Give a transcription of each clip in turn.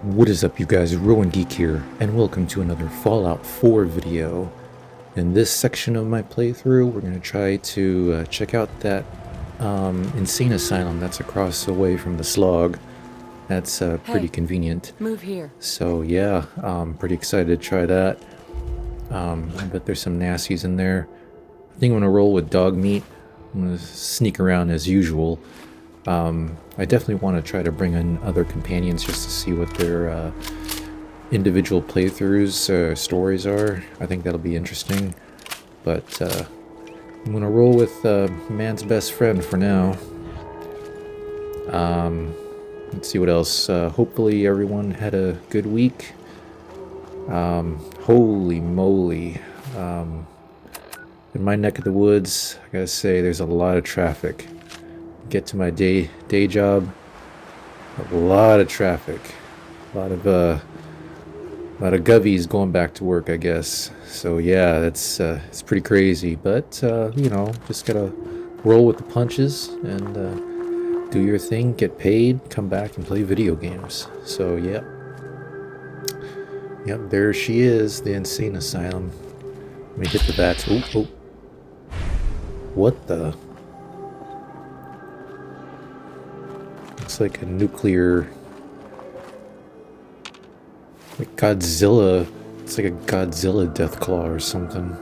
What is up, you guys? Rowan Geek here, and welcome to another Fallout 4 video. In this section of my playthrough, we're going to try to check out that insane asylum that's across the way from the slog. That's pretty convenient. Move here. So yeah, I'm pretty excited to try that. I bet there's some nasties in there. I think I'm going to roll with dog meat. I'm going to sneak around as usual. I definitely want to try to bring in other companions just to see what their individual playthroughs, stories are. I think that'll be interesting. But I'm going to roll with man's best friend for now. Let's see what else. Hopefully everyone had a good week. Holy moly. In my neck of the woods, I gotta say, there's a lot of traffic. Get to my day job, a lot of traffic, a lot of govies going back to work, I guess. So yeah, that's it's pretty crazy, but you know, just gotta roll with the punches and do your thing, get paid, come back and play video games. So yep, there she is, the insane asylum. Let me hit the bats. Oh, what the? It's like a nuclear, like Godzilla. It's like a Godzilla Deathclaw or something.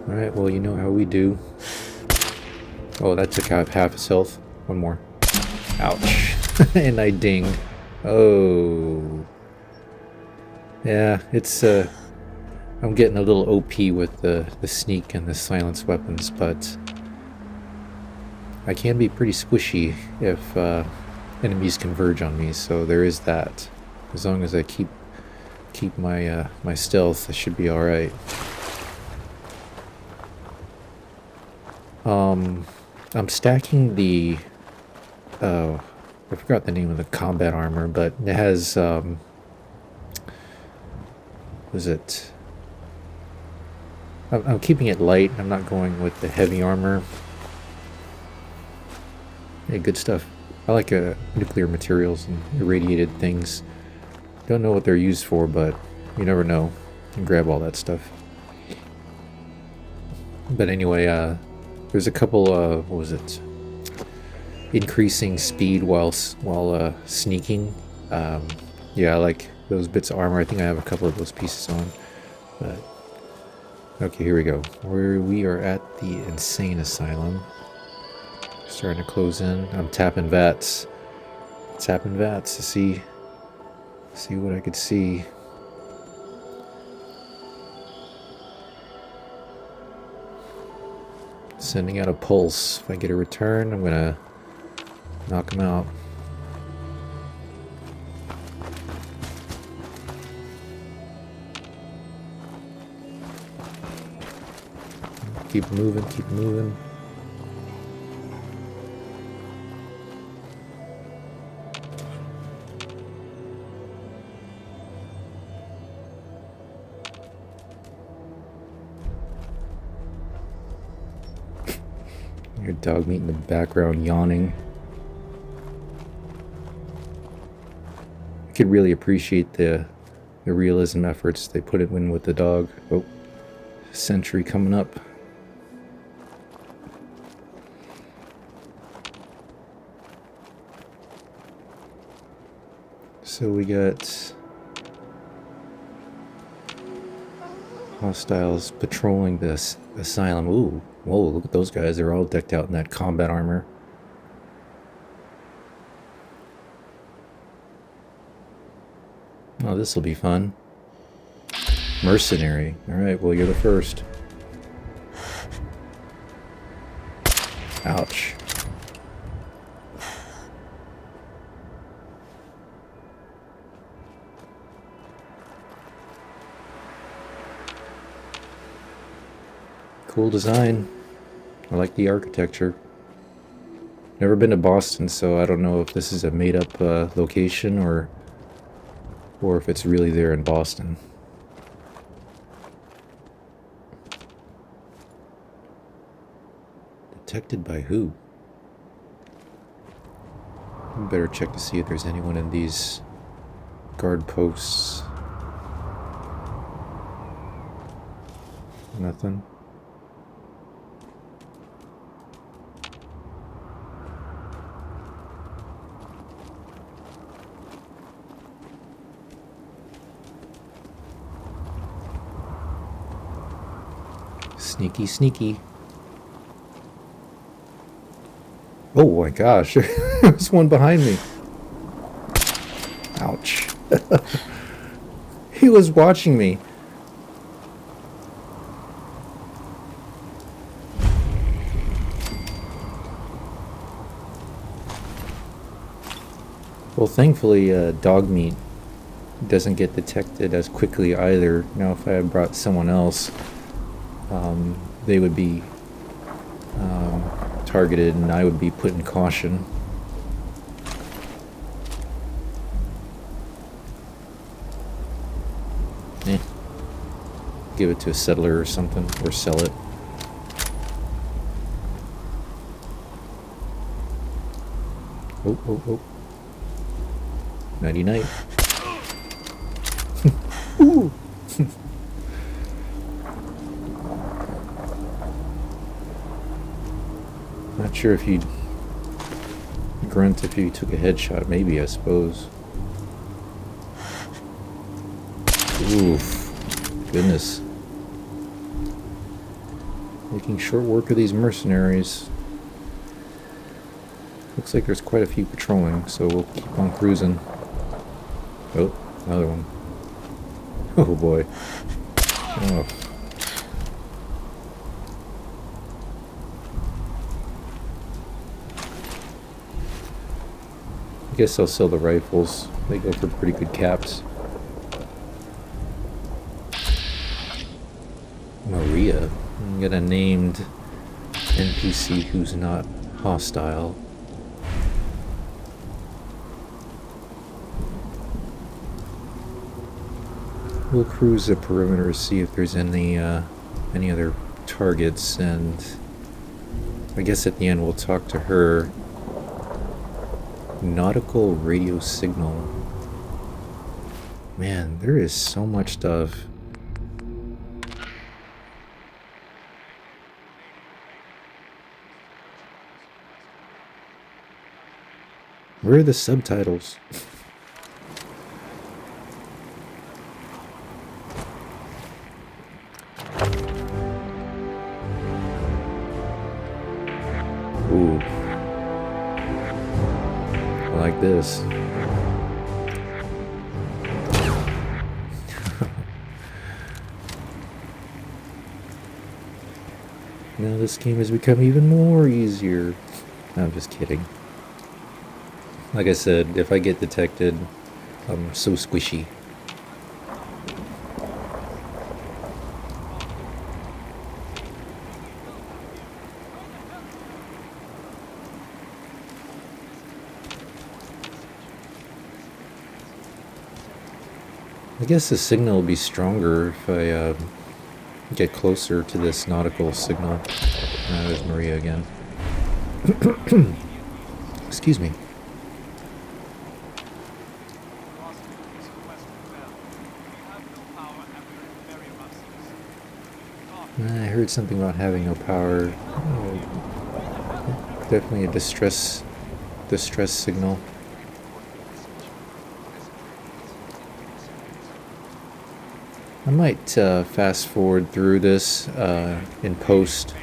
Alright, well, you know how we do. Oh, that took out half his health. One more. Ouch. And I dinged. Oh. Yeah, it's, I'm getting a little OP with the sneak and the silence weapons, but I can be pretty squishy if enemies converge on me, so there is that. As long as I keep my my stealth, I should be all right. I'm stacking the I forgot the name of the combat armor, but it has was it? I'm keeping it light. I'm not going with the heavy armor. Yeah, good stuff. I like nuclear materials and irradiated things. Don't know what they're used for, but you never know. You can grab all that stuff. But anyway, there's a couple, what was it? Increasing speed while sneaking. Yeah, I like those bits of armor. I think I have a couple of those pieces on. But okay, here we go. We are at the insane asylum. Starting to close in. I'm tapping VATS. Tapping VATS to see what I could see. Sending out a pulse. If I get a return, I'm gonna knock him out. Keep moving, keep moving. Your dog meat in the background yawning. I could really appreciate the realism efforts they put in with the dog. Oh, sentry coming up. So we got hostiles patrolling this asylum. Ooh, whoa, look at those guys. They're all decked out in that combat armor. Oh, this will be fun. Mercenary. Alright, well, you're the first. Ouch. Cool design. I like the architecture. Never been to Boston, so I don't know if this is a made-up location or if it's really there in Boston. Detected by who? Better check to see if there's anyone in these guard posts. Nothing. Sneaky, sneaky. Oh my gosh, there's one behind me. Ouch. He was watching me. Well, thankfully, dog meat doesn't get detected as quickly either. Now, if I had brought someone else, they would be targeted and I would be put in caution. Give it to a settler or something, or sell it. Oh, oh, oh. Nighty night. Ooh. Not sure if you'd grunt if you took a headshot, maybe, I suppose. Oof. Goodness. Making short work of these mercenaries. Looks like there's quite a few patrolling, so we'll keep on cruising. Oh, another one. Oh boy. Oh. I guess I'll sell the rifles. They go for pretty good caps. Maria. I'm gonna named NPC who's not hostile. We'll cruise the perimeter, see if there's any other targets, and I guess at the end we'll talk to her. Nautical radio signal. Man, there is so much stuff. Where are the subtitles? Ooh. I like this. Now this game has become even more easier. No, I'm just kidding. Like I said, if I get detected, I'm so squishy. I guess the signal will be stronger if I get closer to this nautical signal. There's Maria again. Excuse me. I heard something about having no power. Definitely a distress signal. I might fast forward through this in post.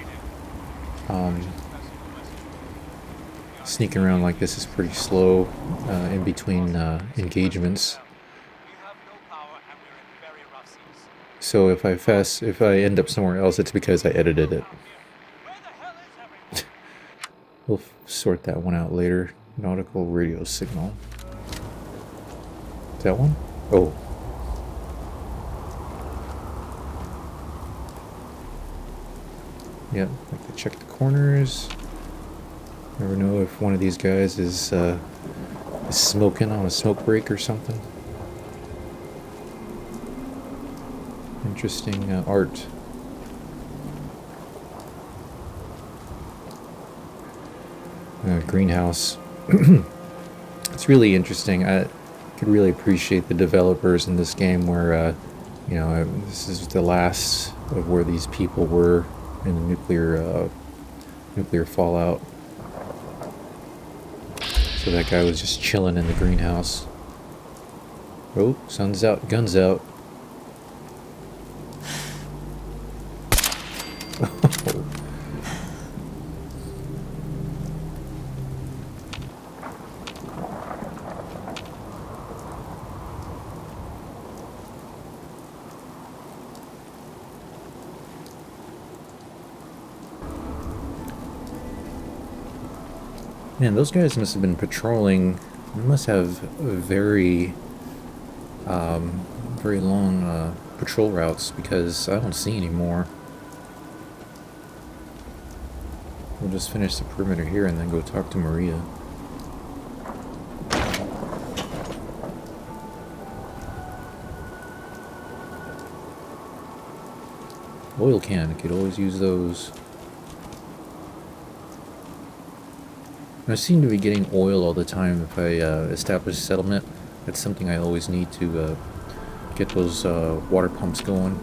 Sneaking around like this is pretty slow in between engagements. So if I end up somewhere else, it's because I edited it. We'll sort that one out later. Nautical radio signal. Is that one? Oh. Yeah, like to check the corners. Never know if one of these guys is smoking on a smoke break or something. Interesting art. Greenhouse. It's really interesting. I could really appreciate the developers in this game where, you know, this is the last of where these people were in the nuclear fallout. So that guy was just chilling in the greenhouse. Oh, sun's out, guns out. Man, those guys must have been patrolling. They must have very, very long patrol routes because I don't see any more. We'll just finish the perimeter here and then go talk to Maria. Oil can, could always use those. I seem to be getting oil all the time if I establish a settlement. That's something I always need to get those water pumps going.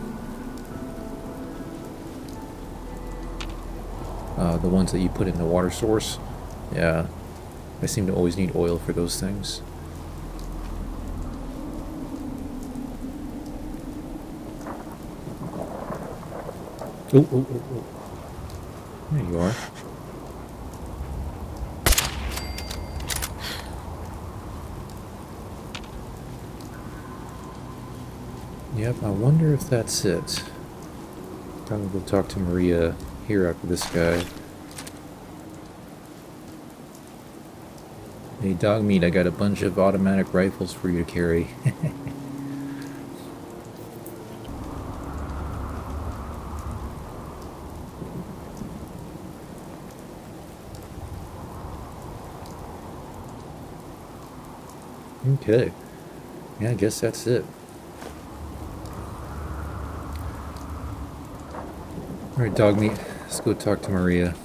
The ones that you put in the water source. Yeah, I seem to always need oil for those things. Oh. There you are. Yep, I wonder if that's it. Time to go talk to Maria here after this guy. Hey, dog meat, I got a bunch of automatic rifles for you to carry. Okay. Yeah, I guess that's it. Alright, dog meat, let's go talk to Maria.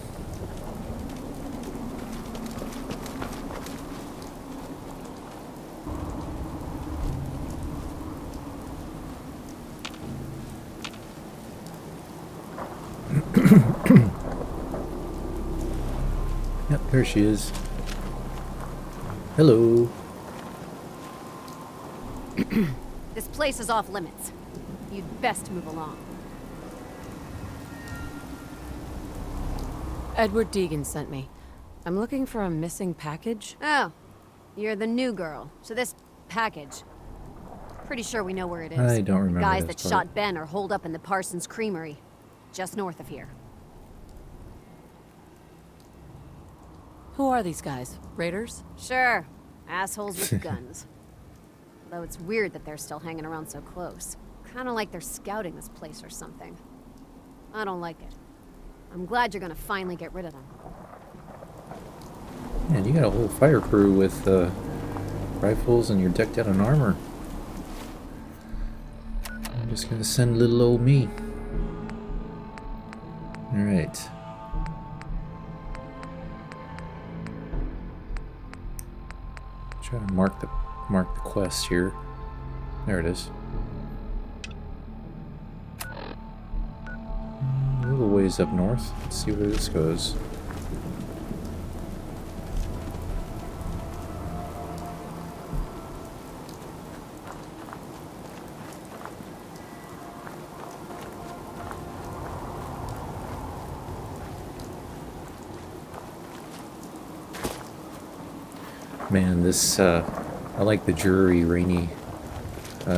Yep, there she is. Hello. This place is off limits. You'd best move along. Edward Deegan sent me. I'm looking for a missing package. Oh, you're the new girl. So this package. Pretty sure we know where it is. I don't remember. The guys this that part. shot Ben are holed up in the Parsons Creamery, just north of here. Who are these guys? Raiders? Sure, assholes with guns. Though it's weird that they're still hanging around so close. Kind of like they're scouting this place or something. I don't like it. I'm glad you're gonna finally get rid of them. Man, you got a whole fire crew with rifles and you're decked out in armor. I'm just gonna send little old me. Alright. Try to mark the quest here. There it is. A little ways up north. Let's see where this goes. Man, this, I like the dreary, rainy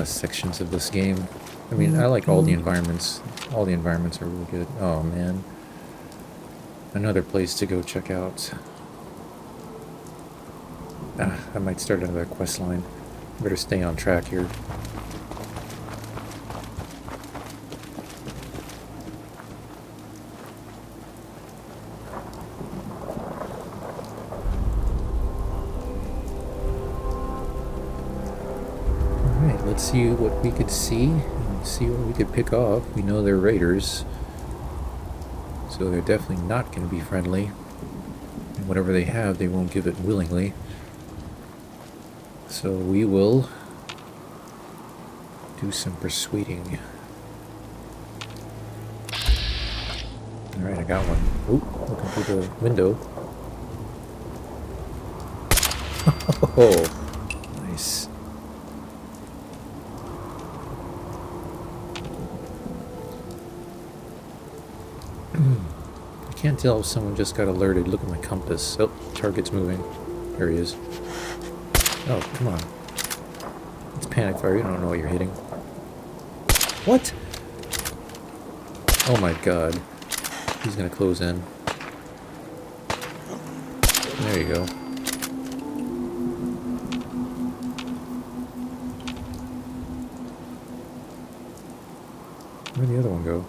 sections of this game. I mean, I like all the environments. All the environments are really good. Oh, man. Another place to go check out. I might start another quest line. Better stay on track here. Let's see what we could see and see what we could pick off. We know they're raiders, so they're definitely not going to be friendly. And whatever they have, they won't give it willingly. So we will do some persuading. Alright, I got one. Oop, looking through the window. Oh, nice. I can't tell if someone just got alerted. Look at my compass. Oh, target's moving. There he is. Oh, come on. It's panic fire. You don't know what you're hitting. What? Oh my god. He's gonna close in. There you go. Where'd the other one go?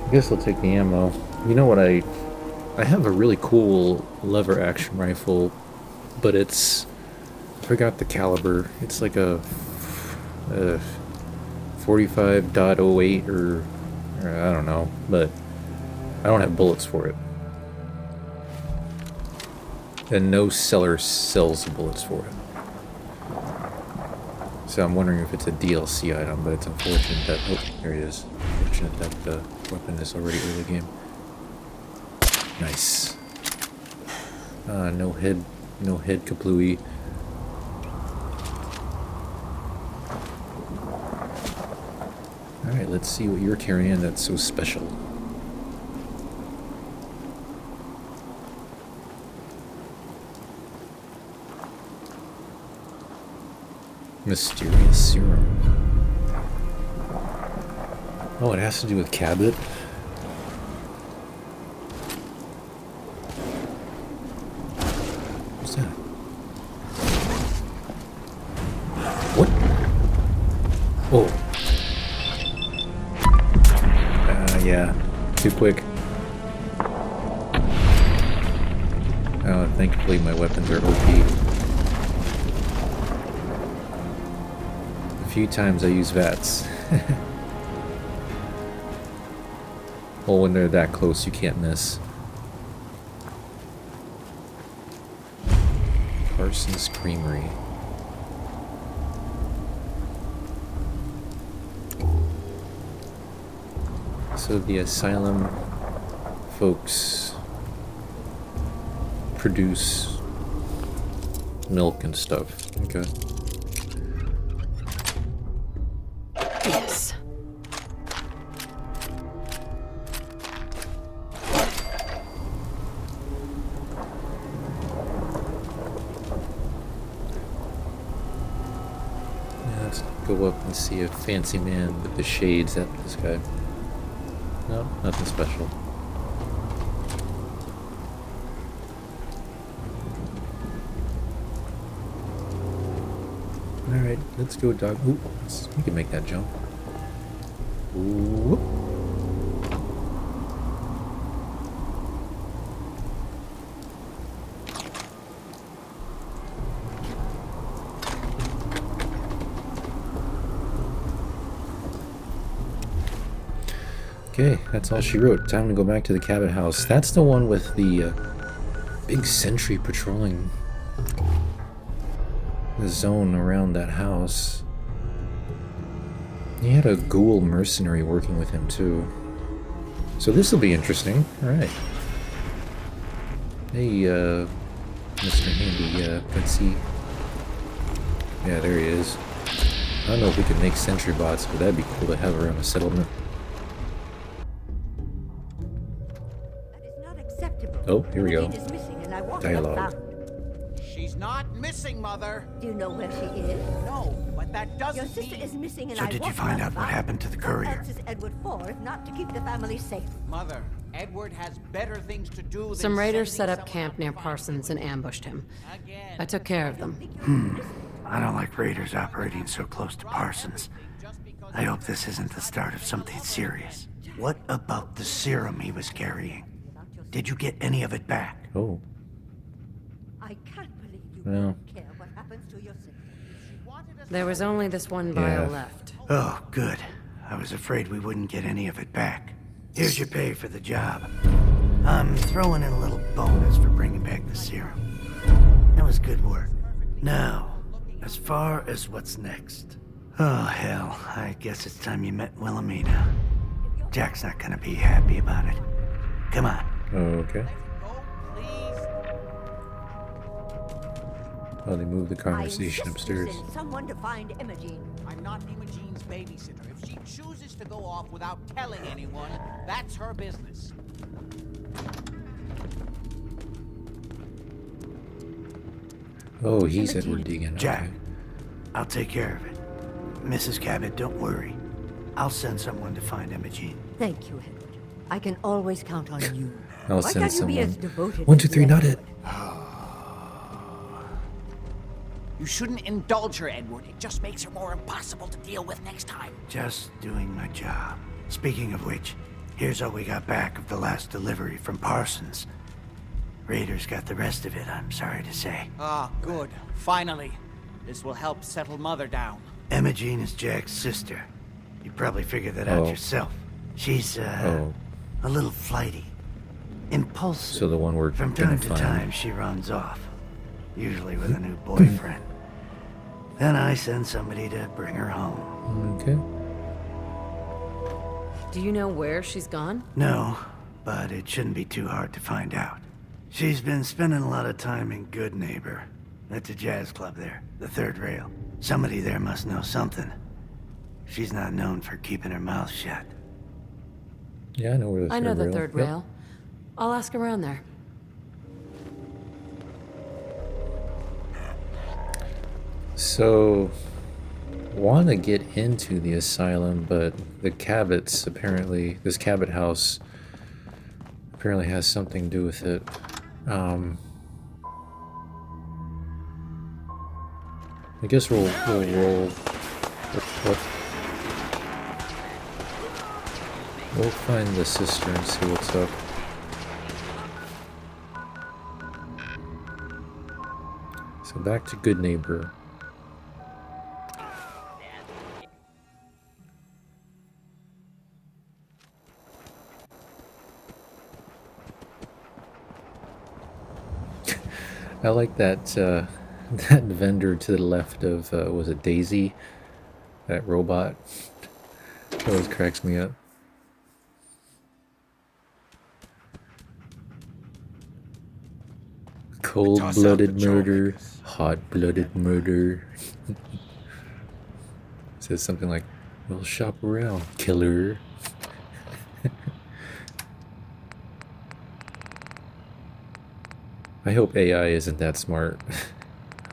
I guess I'll take the ammo. You know what, I have a really cool lever action rifle, but it's, I forgot the caliber. It's like a 45.08 or I don't know, but I don't have bullets for it. And no seller sells the bullets for it. So I'm wondering if it's a DLC item, but it's unfortunate that, oh, there he is. Unfortunate that the weapon is already early game. Nice. No head kaplooey. Alright, let's see what you're carrying that's so special. Mysterious serum. Oh, it has to do with Cabot. What's that? What? Oh. Yeah. Too quick. Oh, thankfully my weapons are OP. A few times I use VATS. Well, when they're that close, you can't miss. Parsons Creamery. So the asylum folks produce milk and stuff. Okay. Yes. Let's go up and see a fancy man with the shades at this guy. No, nothing special. Alright, let's go, dog. Ooh, we can make that jump. Ooh. Okay, that's all she wrote. Time to go back to the Cabot house. That's the one with the big sentry patrolling the zone around that house. He had a ghoul mercenary working with him too. So this will be interesting. Alright. Hey, Mr. Handy, let's see. Yeah, there he is. I don't know if we can make sentry bots, but that'd be cool to have around a settlement. Oh, here we go. Dialogue. She's not missing, Mother. Do you know where she is? No, but that doesn't Your sister mean... is missing, and So I did you want find her out what found. happened to the What courier? else is Edward for if not to keep the family safe? Mother, Edward has better things to do than Some raiders set sending up someone camp near out to find Parsons and ambushed him. Again. I took care of them. I don't like raiders operating so close to Parsons. I hope this isn't the start of something serious. What about the serum he was carrying? Did you get any of it back? Oh. I can't believe you Well, Care what happens to your sister. There was only this one Yeah. vial left. Oh, good. I was afraid we wouldn't get any of it back. Here's your pay for the job. I'm throwing in a little bonus for bringing back the serum. That was good work. Now, as far as what's next. Oh, hell. I guess it's time you met Wilhelmina. Jack's not gonna be happy about it. Come on. okay. Go, please. Oh, they moved the I conversation insist upstairs. you send someone to find Imogene. I'm not Imogene's babysitter. If she chooses to go off without telling anyone, that's her business. Oh, he's Edward Deegan. Jack, Okay. I'll take care of it. Mrs. Cabot, don't worry. I'll send someone to find Imogene. Thank you, Edward. I can always count on you. I'll Why send can't you be as someone. devoted 1, 2, as 3, not it. Edward? You shouldn't indulge her, Edward. It just makes her more impossible to deal with next time. Just doing my job. Speaking of which, here's all we got back of the last delivery from Parsons. Raiders got the rest of it, I'm sorry to say. Ah, good. Finally. This will help settle Mother down. Imogene is Jack's sister. You probably figured that out Oh. yourself. She's, Oh, a little flighty. Impulsive. so the one we're From gonna time to find. time, she runs off. Usually with a new boyfriend. Then I send somebody to bring her home. Okay. Do you know where she's gone? No, but it shouldn't be too hard to find out. She's been spending a lot of time in Good Neighbor. That's a jazz club there, the third rail. Somebody there must know something. She's not known for keeping her mouth shut. Yeah, I know where the I third know the rail. third Yep. rail. I'll ask around there. So, want to get into the asylum, but the Cabots apparently, this Cabot house apparently has something to do with it. I guess we'll roll. What? We'll find the sister and see what's up. So back to Good Neighbor. I like that that vendor to the left of was it Daisy? That robot. Always cracks me up. Cold-blooded murder, hot-blooded murder. Says something like, "We'll shop around, killer." I hope AI isn't that smart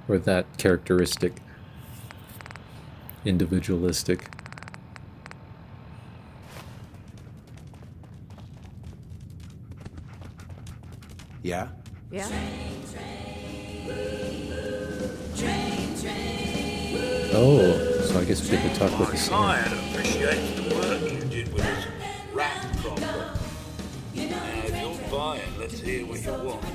or that characteristic, individualistic. Yeah? Yeah? Oh, so I guess we get to talk with the singer. Client appreciates the work you did with his rap problem. Now, if you're buying, let's hear what you want.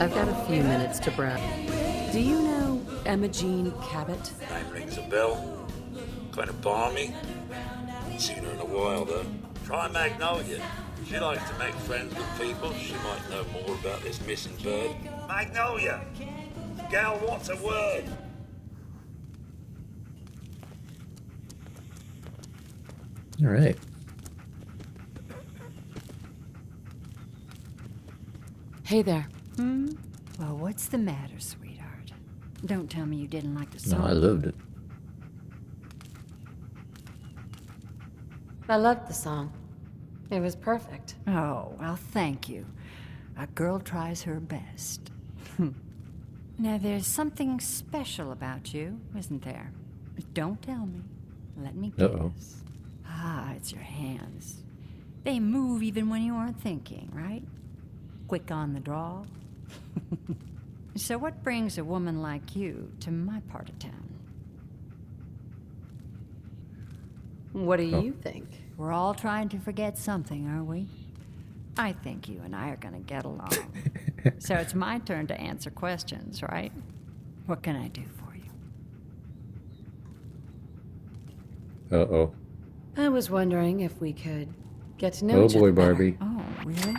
I've got a few minutes to brag. Do you know Imogene Cabot? Name rings a bell. Kind of balmy. Haven't seen her in a while, though. Try Magnolia. She likes to make friends with people. She might know more about this missing bird. Magnolia! Gal wants a word. All right. Hey there. Well, what's the matter, sweetheart? Don't tell me you didn't like the No, song. I loved it. I loved the song. It was perfect. Oh, well, thank you. A girl tries her best. Now, there's something special about you, isn't there? Don't tell me. Let me guess. Uh-oh. Ah, it's your hands. They move even when you aren't thinking, right? Quick on the draw. So what brings a woman like you to my part of town? What do Oh. you think? We're all trying to forget something, are we? I think you and I are gonna get along. So it's my turn to answer questions, right? What can I do for you? Uh-oh. I was wondering if we could get to know Oh each other boy, better. Barbie. Oh, really?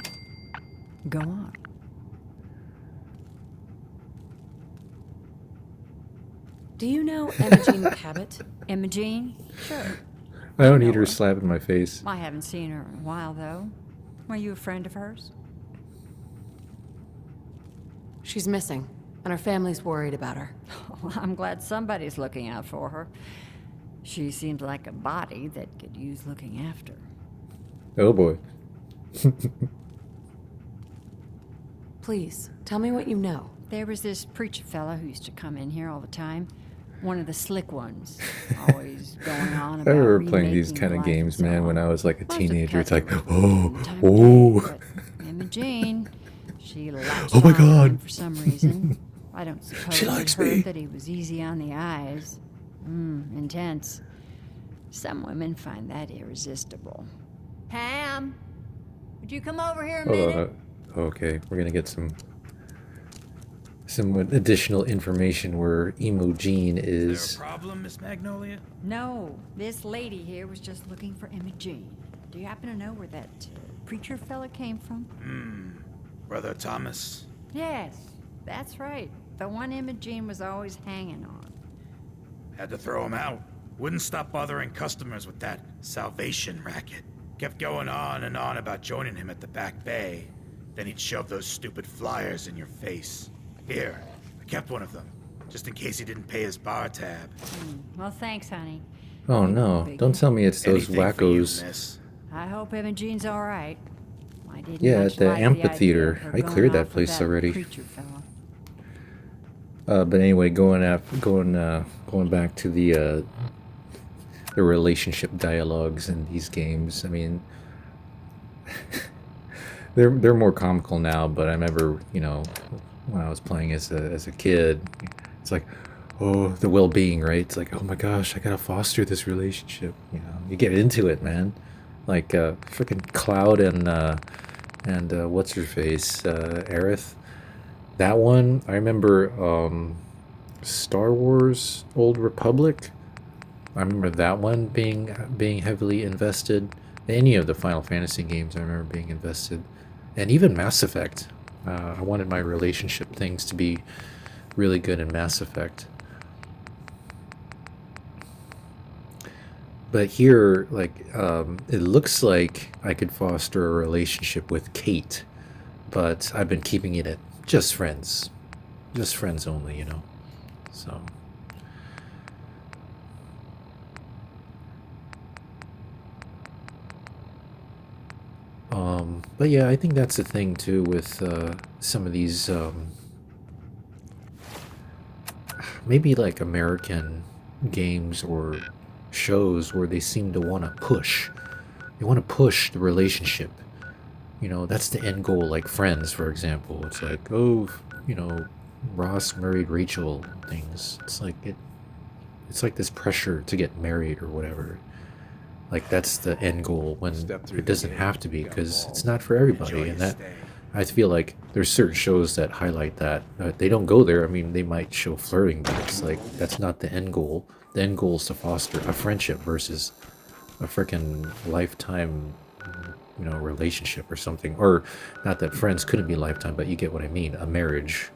Go on. Do you know Imogene Cabot? Imogene? Sure. I don't know need her her. slapping my face. I haven't seen her in a while, though. Were you a friend of hers? She's missing, and her family's worried about her. Well, I'm glad somebody's looking out for her. She seems like a body that could use looking after. Oh boy. Please, tell me what you know. There was this preacher fella who used to come in here all the time. One of the slick ones. Always going on I about remember playing these remaking kind of life games, and so man, when on. I was like a Most of teenager. It's like, Catherine oh, was time of oh. day, but Imogene, she latched Oh my on to him God. for some reason. I don't suppose She you'd likes heard me. that he was easy on the eyes. Intense. Some women find that irresistible. Pam, would you come over here a Hold minute? on. Okay, we're gonna get some additional information where Imogene is. Problem, Miss Magnolia? No, this lady here was just looking for Imogene. Do you happen to know where that preacher fella came from? Brother Thomas? Yes, that's right. The one Imogene was always hanging on. Had to throw him out. Wouldn't stop bothering customers with that salvation racket. Kept going on and on about joining him at the back bay. Then he'd shove those stupid flyers in your face. Here, I kept one of them, just in case he didn't pay his bar tab. Well, thanks, honey. Oh no! Don't tell me it's those Anything for you, wackos. miss. I hope Imogene's all right. I didn't Yeah, much at the like amphitheater. idea of her I going cleared off that with place already. Preacher fella. But anyway, going back to the relationship dialogues in these games. I mean, they're more comical now, but I remember, when I was playing as a kid, it's like, oh, the well-being, right? It's like, oh my gosh, I gotta foster this relationship. You get into it, man. Like freaking Cloud and what's her face, Aerith. That one, I remember. Star Wars Old Republic. I remember that one being heavily invested. Any of the Final Fantasy games I remember being invested. And even Mass Effect. I wanted my relationship things to be really good in Mass Effect. But here, like, it looks like I could foster a relationship with Kate. But I've been keeping it at just friends. Just friends only, So, but yeah, I think that's the thing too with some of these maybe like American games or shows where they seem to want to push. They want to push the relationship. That's the end goal. Like Friends, for example. It's like, oh, Ross married Rachel things. It's like this pressure to get married or whatever. Like that's the end goal when it doesn't have to be, because it's not for everybody. And that, I feel like there's certain shows that highlight that. They don't go there. I mean, they might show flirting, but it's like that's not the end goal. The end goal is to foster a friendship versus a freaking lifetime relationship or something. Or not that Friends couldn't be lifetime, but you get what I mean. A marriage.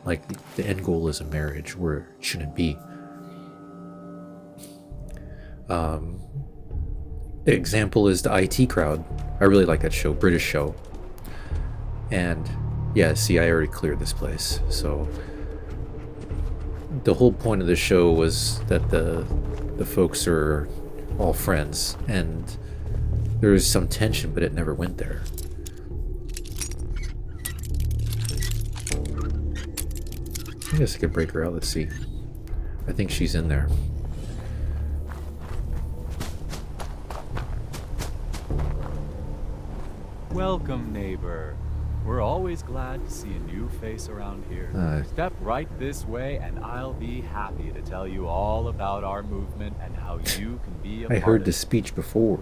Like, the end goal is a marriage where it shouldn't be. The example is the IT Crowd. I really like that show, British show. And, yeah, see, I already cleared this place. So, the whole point of the show was that the folks are all friends. And there was some tension, but it never went there. I guess I could break her out. Let's see. I think she's in there. Welcome, neighbor. We're always glad to see a new face around here. Step right this way and I'll be happy to tell you all about our movement and how you can be a part I heard of the it. speech before.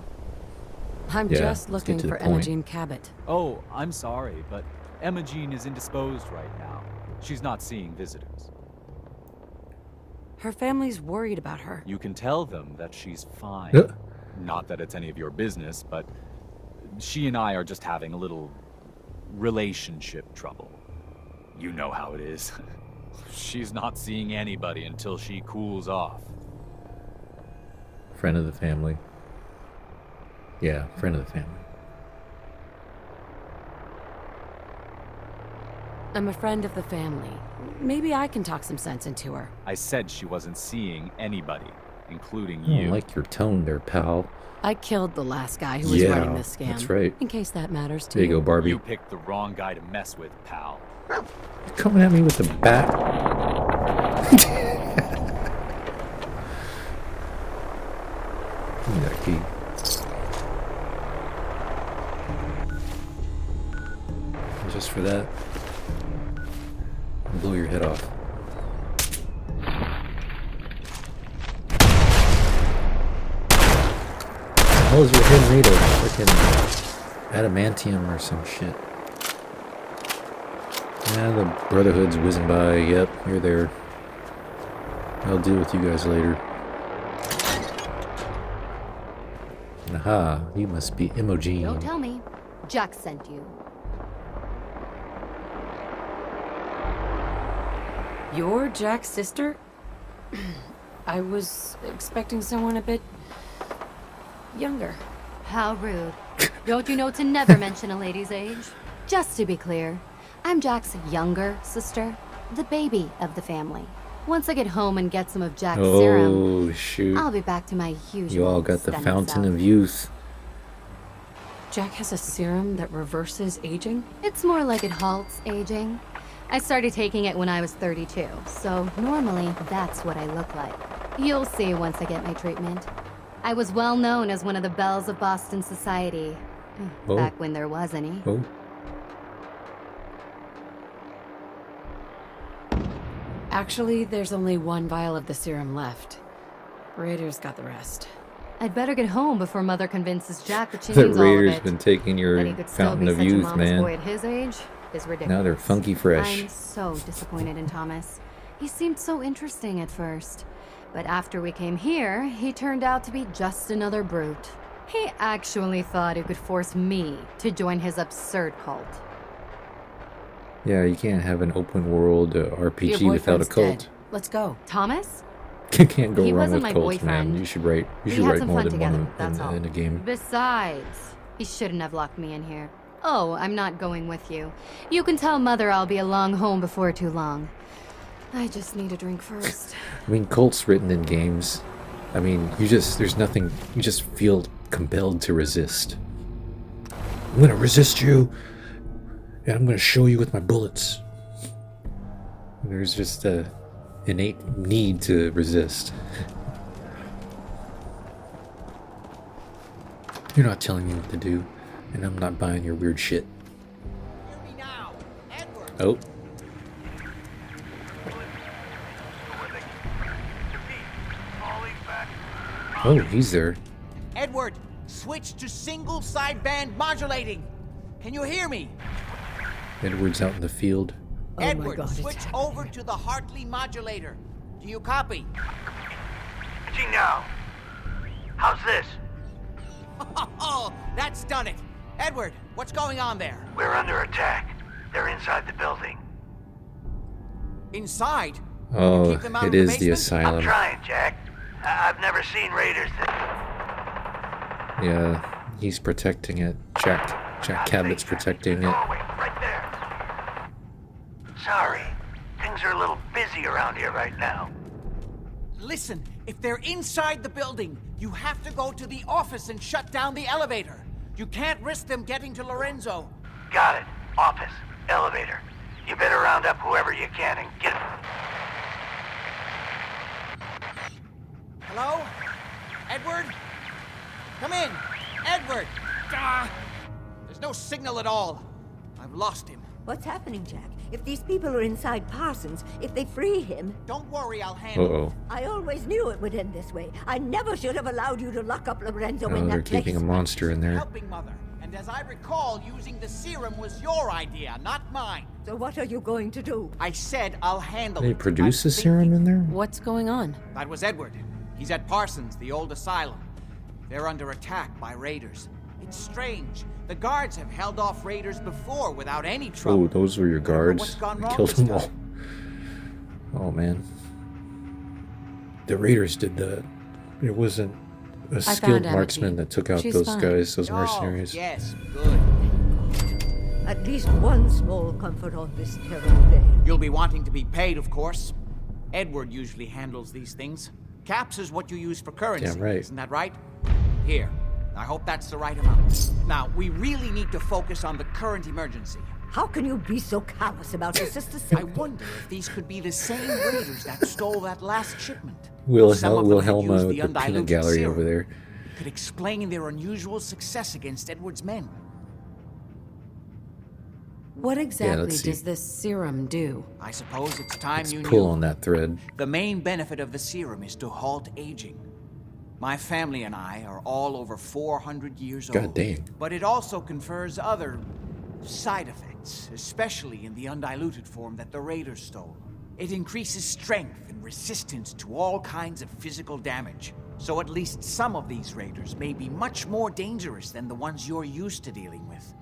I'm Yeah, just let's get looking to the for point. Imogene Cabot. Oh, I'm sorry, but Emma Jean is indisposed right now. She's not seeing visitors. Her family's worried about her. You can tell them that she's fine. Not that it's any of your business, but she and I are just having a little relationship trouble. You know how it is. She's not seeing anybody until she cools off. Friend of the family. Yeah, friend of the family. I'm a friend of the family. Maybe I can talk some sense into her. I said she wasn't seeing anybody, including I you. don't like your tone there, pal. I killed the last guy who was running this scam. That's right. In case that matters to There you go, Barbie. You picked the wrong guy to mess with, pal. You're coming at me with the bat. Give me that key. And just for that, I'll blow your head off. How is your head made of freaking adamantium or some shit? Yeah, the Brotherhood's whizzing by. Yep, you're there. I'll deal with you guys later. Aha, you must be Imogen. Don't tell me. Jack sent you. You're Jack's sister? I was expecting someone a bit younger. How rude. Don't you know to never mention a lady's age? Just to be clear, I'm Jack's younger sister, the baby of the family. Once I get home and get some of Jack's serum, Oh, shoot. I'll be back to my usual You all got the stunning fountain self. of youth. Jack has a serum that reverses aging? It's more like it halts aging. I started taking it when I was 32, so normally that's what I look like. You'll see once I get my treatment. I was well known as one of the belles of Boston society. Oh. Back when there was any. Oh. Actually, there's only one vial of the serum left. Raiders got the rest. I'd better get home before Mother convinces Jack that she The needs all of Raiders it. been taking That your he could still fountain be of such a youth, mama's man. boy at his age is ridiculous. Now they're funky fresh. I'm so disappointed in Thomas. He seemed so interesting at first. But after we came here, he turned out to be just another brute. He actually thought he could force me to join his absurd cult. Yeah, you can't have an open world Your RPG without a boyfriend's cult. dead. Let's go. Thomas? You can't go He wrong wasn't with my cults, man. boyfriend. You should write. You We should had write some more fun than together, one that's all. in a game. Besides, he shouldn't have locked me in here. Oh, I'm not going with you. You can tell Mother I'll be along home before too long. I just need a drink first. I mean, cults written in games. I mean, there's nothing. You just feel compelled to resist. I'm gonna resist you, and I'm gonna show you with my bullets. There's just a innate need to resist. You're not telling me what to do, and I'm not buying your weird shit. Hear me now, Edward. Oh. Oh, he's there. Edward, switch to single sideband modulating. Can you hear me? Edward's out in the field. Oh my Edward, God, it's switch happening. over to the Hartley modulator. Do you copy? Gee, now. How's this? Oh, that's done it. Edward, what's going on there? We're under attack. They're inside the building. Inside? Oh, Keep them out it of the is the basement? I'm asylum. trying, Jack. I've never seen raiders that... Yeah, he's protecting it. Jack Cabot's protecting it. Doorway, right there. Sorry. Things are a little busy around here right now. Listen, if they're inside the building, you have to go to the office and shut down the elevator. You can't risk them getting to Lorenzo. Got it. Office. Elevator. You better round up whoever you can and get... Hello? Edward? Come in. Edward! Ah, there's no signal at all. I've lost him. What's happening, Jack? If these people are inside Parsons, if they free him... Don't worry, I'll handle it. Uh-oh. I always knew it would end this way. I never should have allowed you to lock up Lorenzo Oh, in they're that place. keeping a monster in there. Helping Mother, and And as I recall, using the serum was your idea, not mine. So what are you going to do? I said I'll handle They it. produce I'm the serum in there? What's going on? That was Edward. He's at Parsons, the old asylum. They're under attack by raiders. It's strange. The guards have held off raiders before without any trouble. Oh, those were your guards. What's gone You wrong killed this them all. time? Oh man. The raiders did that. It wasn't a skilled found marksman Amity. that took out She's those fine. guys, those Oh, mercenaries. yes, good. At least one small comfort on this terrible day. You'll be wanting to be paid, of course. Edward usually handles these things. Caps is what you use for currency. Damn right. Isn't that right? Here. I hope that's the right amount. Now, we really need to focus on the current emergency. How can you be so callous about your sister's I safety? wonder if these could be the same raiders that stole that last shipment. Wilhelma Some of them had with used the peanut undiluted gallery serum. over there. Could explain their unusual success against Edward's men. What exactly let's see. does this serum do? I suppose it's time Let's you pull knew. on that thread. The main benefit of the serum is to halt aging. My family and I are all over 400 years God old. dang. But it also confers other side effects, especially in the undiluted form that the raiders stole. It increases strength and resistance to all kinds of physical damage. So at least some of these raiders may be much more dangerous than the ones you're used to dealing with.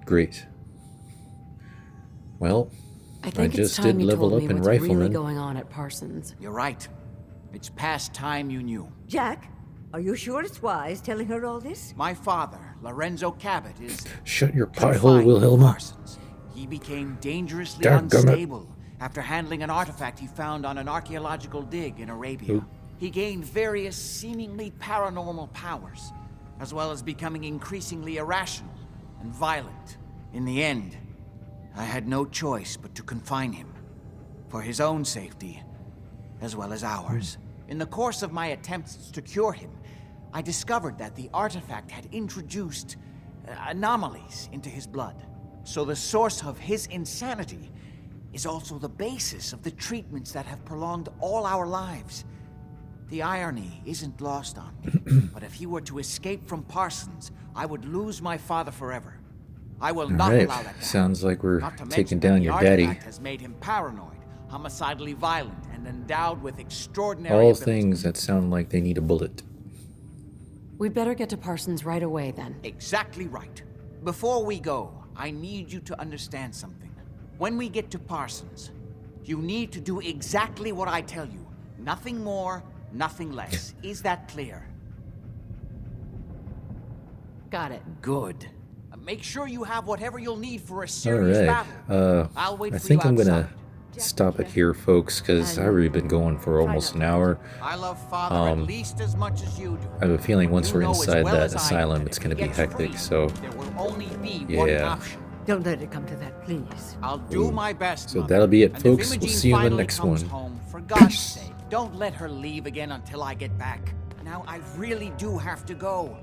Great. Well, I think it's just time did you level told up me in what's really rifleman. going on at Parsons. You're right. It's past time you knew. Jack, are you sure it's wise telling her all this? My father, Lorenzo Cabot, is Shut your pie hole, confined in Wilhelma. Parsons. He became dangerously Dadgummit. unstable after handling an artifact he found on an archaeological dig in Arabia. Oop. He gained various seemingly paranormal powers, as well as becoming increasingly irrational and violent. In the end, I had no choice but to confine him, for his own safety, as well as ours. In the course of my attempts to cure him, I discovered that the artifact had introduced anomalies into his blood. So the source of his insanity is also the basis of the treatments that have prolonged all our lives. The irony isn't lost on me, but if he were to escape from Parsons, I would lose my father forever. I will not Alright, allow that to happen. sounds like we're Not to taking mention down that your the daddy. artifact has made him paranoid, homicidally violent, and endowed with extraordinary All abilities. things that sound like they need a bullet. We'd better get to Parsons right away then. Exactly right. Before we go, I need you to understand something. When we get to Parsons, you need to do exactly what I tell you. Nothing more, nothing less. Is that clear? Got it. Good. Make sure you have whatever you'll need for a serious Alright, battle. I'll wait I for think you I'm gonna outside. stop it here, folks, because I've already been going for almost an hour. I love Father at least as much as you do. I have a feeling once You we're know as inside well that as I do asylum, that it's if gonna he be gets hectic, free, so there will only be one yeah. option. Don't let it come to that, please. I'll do my best. So Mother. that'll be it, And if folks. We'll Imogene see you in the finally next comes one. Home, for God's sake, don't let her leave again until I get back. Now I really do have to go.